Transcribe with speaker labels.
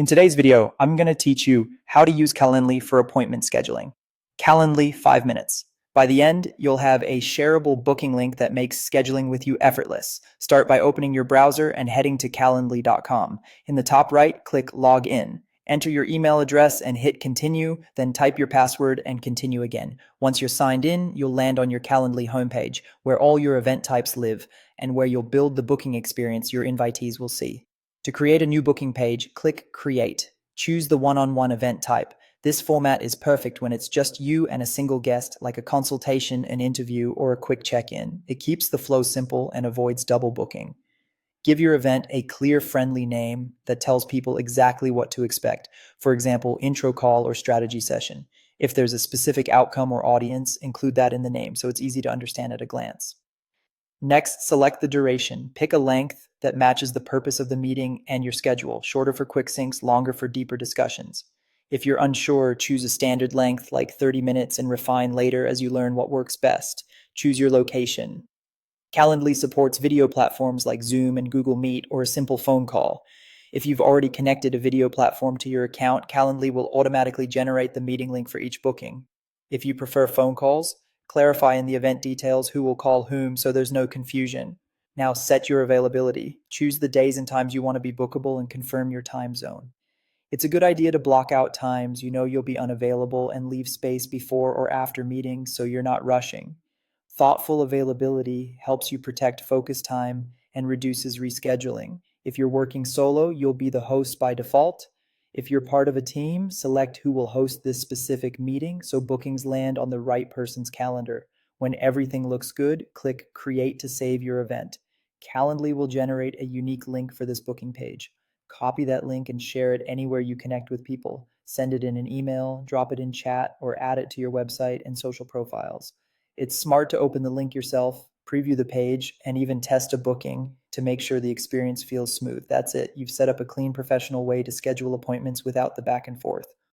Speaker 1: In today's video, I'm going to teach you how to use Calendly for appointment scheduling. Calendly 5 minutes. By the end, you'll have a shareable booking link that makes scheduling with you effortless. Start by opening your browser and heading to calendly.com. In the top right, click Log In. Enter your email address and hit Continue, then type your password and continue again. Once you're signed in, you'll land on your Calendly homepage, where all your event types live, and where you'll build the booking experience your invitees will see. To create a new booking page, click Create. Choose the one-on-one event type. This format is perfect when it's just you and a single guest, like a consultation, an interview, or a quick check-in. It keeps the flow simple and avoids double booking. Give your event a clear, friendly name that tells people exactly what to expect. For example, intro call or strategy session. If there's a specific outcome or audience, include that in the name so it's easy to understand at a glance. Next, select the duration. Pick a length that matches the purpose of the meeting and your schedule, shorter for quick syncs, longer for deeper discussions. If you're unsure, choose a standard length like 30 minutes and refine later as you learn what works best. Choose your location. Calendly supports video platforms like Zoom and Google Meet or a simple phone call. If you've already connected a video platform to your account, Calendly will automatically generate the meeting link for each booking. If you prefer phone calls, clarify in the event details who will call whom so there's no confusion. Now set your availability. Choose the days and times you want to be bookable and confirm your time zone. It's a good idea to block out times you know you'll be unavailable and leave space before or after meetings so you're not rushing. Thoughtful availability helps you protect focus time and reduces rescheduling. If you're working solo, you'll be the host by default. If you're part of a team, select who will host this specific meeting so bookings land on the right person's calendar. When everything looks good, click Create to save your event. Calendly will generate a unique link for this booking page. Copy that link and share it anywhere you connect with people. Send it in an email, drop it in chat, or add it to your website and social profiles. It's smart to open the link yourself, preview the page, and even test a booking to make sure the experience feels smooth. That's it. You've set up a clean, professional way to schedule appointments without the back and forth.